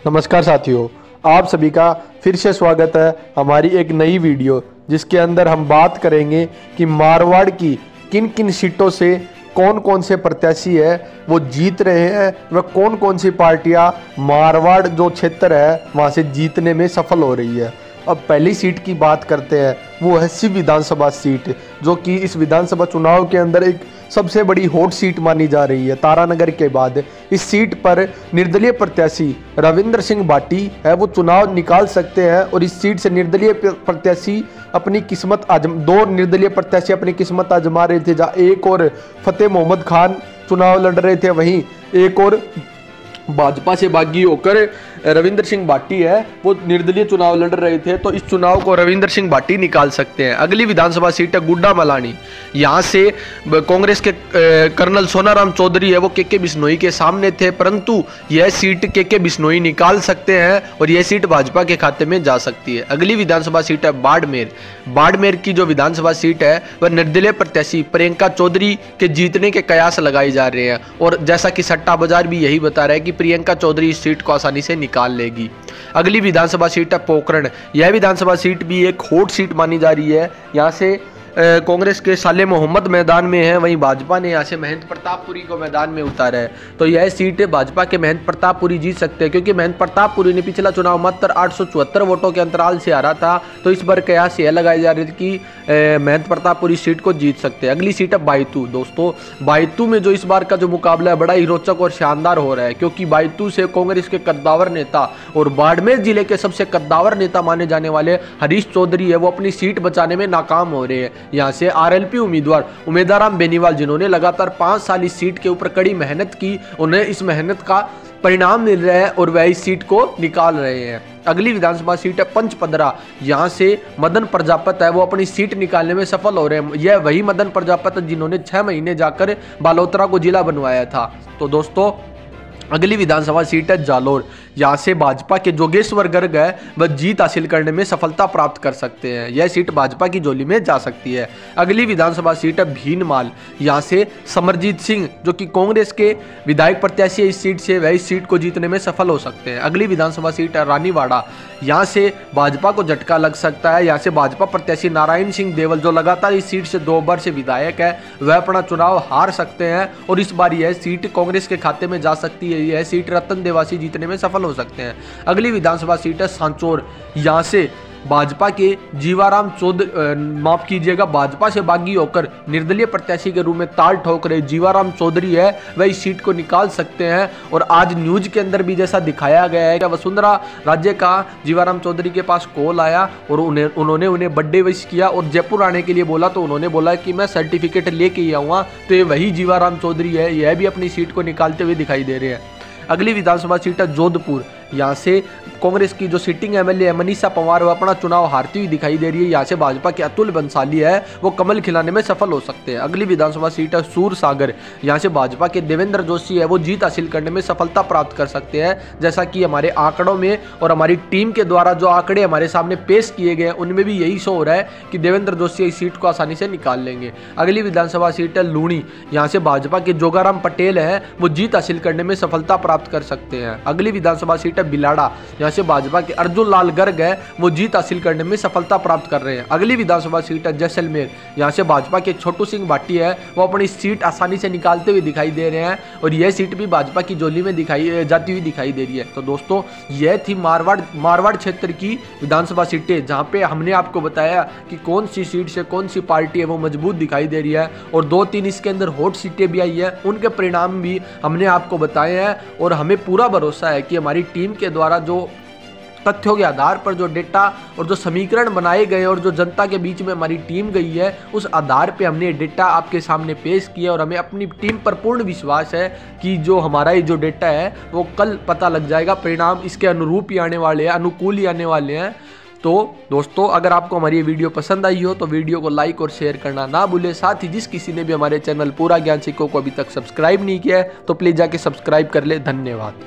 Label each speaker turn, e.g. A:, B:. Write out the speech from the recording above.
A: नमस्कार साथियों, आप सभी का फिर से स्वागत है हमारी एक नई वीडियो, जिसके अंदर हम बात करेंगे कि मारवाड़ की किन किन सीटों से कौन कौन से प्रत्याशी है वो जीत रहे हैं व कौन कौन सी पार्टियां मारवाड़ जो क्षेत्र है वहां से जीतने में सफल हो रही है। अब पहली सीट की बात करते हैं, वो है शिव विधानसभा सीट, जो कि इस विधानसभा चुनाव के अंदर एक सबसे बड़ी हॉट सीट मानी जा रही है। तारानगर के बाद इस सीट पर निर्दलीय प्रत्याशी रविंद्र सिंह भाटी है वो चुनाव निकाल सकते हैं और इस सीट से निर्दलीय प्रत्याशी अपनी किस्मत दो निर्दलीय प्रत्याशी अपनी किस्मत आजमा रहे थे, जहाँ एक और फतेह मोहम्मद खान चुनाव लड़ रहे थे, वहीं एक और भाजपा से बागी होकर रविंद्र सिंह भाटी है वो निर्दलीय चुनाव लड़ रहे थे। तो इस चुनाव को रविंद्र सिंह भाटी निकाल सकते हैं। अगली विधानसभा सीट है गुड्डा मलानी। यहाँ से कांग्रेस के कर्नल सोनाराम चौधरी है वो के बिश्नोई के सामने थे, परंतु यह सीट के बिश्नोई निकाल सकते हैं और यह सीट भाजपा के खाते में जा सकती है। अगली विधानसभा सीट है बाड़मेर। बाड़मेर की जो विधानसभा सीट है वह निर्दलीय प्रत्याशी प्रियंका चौधरी के जीतने के कयास लगाए जा रहे हैं और जैसा कि सट्टा बाजार भी यही बता रहा है कि प्रियंका चौधरी इस सीट को आसानी से निकाल लेगी। अगली विधानसभा सीट है पोखरण। यह विधानसभा सीट भी एक हॉट सीट मानी जा रही है। यहाँ से कांग्रेस के साले मोहम्मद मैदान में है, वहीं भाजपा ने यहाँ से महंत प्रतापपुरी को मैदान में उतारा है। तो यह सीट भाजपा के महंत प्रतापपुरी जीत सकते हैं, क्योंकि महंत प्रतापपुरी ने पिछला चुनाव मात्र 874 वोटों के अंतराल से हारा था। तो इस बार कयास यह लगाए जा रहे थे कि महंत प्रतापपुरी सीट को जीत सकते हैं। अगली सीट है बायतू। दोस्तों, बायतू में जो इस बार का जो मुकाबला है बड़ा ही रोचक और शानदार हो रहा है, क्योंकि बायतू से कांग्रेस के कद्दावर नेता और बाड़मेर जिले के सबसे कद्दावर नेता माने जाने वाले हरीश चौधरी है वो अपनी सीट बचाने में नाकाम हो रहे हैं। यहाँ से आरएलपी उम्मीदवार उमेदाराम बेनीवाल, जिन्होंने लगातार 5 साल इस सीट के ऊपर कड़ी मेहनत की, उन्हें इस मेहनत का परिणाम मिल रहा है और वह इस सीट को निकाल रहे हैं। अगली विधानसभा सीट है पंचपदरा। यहाँ से मदन प्रजापत है वो अपनी सीट निकालने में सफल हो रहे हैं। यह वही मदन प्रजापत जिन्होंने 6 महीने जाकर बालोतरा को जिला बनवाया था। तो दोस्तों, अगली विधानसभा सीट है जालोर। यहाँ से भाजपा के जोगेश्वर गर्ग है वह जीत हासिल करने में सफलता प्राप्त कर सकते हैं। यह सीट भाजपा की झोली में जा सकती है। अगली विधानसभा सीट है भीनमाल। यहाँ से समरजीत सिंह, जो कि कांग्रेस के विधायक प्रत्याशी है इस सीट से, वह इस सीट को जीतने में सफल हो सकते हैं। अगली विधानसभा सीट है रानीवाड़ा। यहाँ से भाजपा को झटका लग सकता है। यहाँ से भाजपा प्रत्याशी नारायण सिंह देवल, जो लगातार इस सीट से 2 बार से विधायक है, वह अपना चुनाव हार सकते हैं और इस बार यह सीट कांग्रेस के खाते में जा सकती है। यह सीट रतन देवासी जीतने में सफल हो सकते हैं। अगली विधानसभा सीट है सांचौर। यहाँ से भाजपा के जीवाराम भाजपा से बागी होकर निर्दलीय प्रत्याशी के रूप में ताल ठोक रहे जीवाराम चौधरी है वह इस सीट को निकाल सकते हैं। और आज न्यूज के अंदर भी जैसा दिखाया गया है कि वसुंधरा राज्य का जीवाराम चौधरी के पास कॉल आया और उन्होंने उन्हें बर्थडे विश किया और जयपुर आने के लिए बोला, तो उन्होंने बोला कि मैं सर्टिफिकेट लेके ही आऊँगा। तो ये वही जीवाराम चौधरी है, यह भी अपनी सीट को निकालते हुए दिखाई दे रहे हैं। अगली विधानसभा सीट है जोधपुर। यहाँ से कांग्रेस की जो सिटिंग एमएलए है मनीषा पंवार वो अपना चुनाव हारती हुई दिखाई दे रही है। यहाँ से भाजपा के अतुल बंसाली है वो कमल खिलाने में सफल हो सकते हैं। अगली विधानसभा सीट है सूरसागर। यहाँ से भाजपा के देवेंद्र जोशी है वो जीत हासिल करने में सफलता प्राप्त कर सकते हैं। जैसा कि हमारे आंकड़ों में और हमारी टीम के द्वारा जो आंकड़े हमारे सामने पेश किए गए उनमें भी यही शो हो रहा है कि देवेंद्र जोशी इस सीट को आसानी से निकाल लेंगे। अगली विधानसभा सीट है लूणी। यहाँ से भाजपा के जोगाराम पटेल है वो जीत हासिल करने में सफलता प्राप्त कर सकते हैं। अगली विधानसभा सीट है बिलाड़ा। यहाँ से भाजपा के अर्जुन लाल गर्ग है वो जीत हासिल करने में सफलता प्राप्त कर रहे हैं। अगली विधानसभा सीट है जैसलमेर। यहाँ से भाजपा के छोटू सिंह भाटी है वो अपनी सीट आसानी से निकालते हुए दिखाई दे रहे हैं और यह सीट भी भाजपा की झोली में जाती हुई दिखाई दे रही है। तो दोस्तों, यह थी मारवाड़ क्षेत्र की विधानसभा सीटें, जहाँ पे हमने आपको बताया कि कौन सी सीट से कौन सी पार्टी है वो मजबूत दिखाई दे रही है और 2-3 इसके अंदर हॉट सीटें भी आई है, उनके परिणाम भी हमने आपको बताए हैं। और हमें पूरा भरोसा है कि हमारी टीम के द्वारा जो तथ्यों के आधार पर जो डेटा और जो समीकरण बनाए गए और जो जनता के बीच में हमारी टीम गई है, उस आधार पे हमने डेटा आपके सामने पेश किया और हमें अपनी टीम पर पूर्ण विश्वास है कि जो हमारा ये जो डेटा है वो कल पता लग जाएगा, परिणाम इसके अनुरूप ही आने वाले हैं, अनुकूल ही आने वाले हैं। तो दोस्तों, अगर आपको हमारी ये वीडियो पसंद आई हो तो वीडियो को लाइक और शेयर करना ना भूलें। साथ ही जिस किसी ने भी हमारे चैनल पूरा ज्ञान सिक्कों को अभी तक सब्सक्राइब नहीं किया है तो प्लीज़ जाके सब्सक्राइब कर ले। धन्यवाद।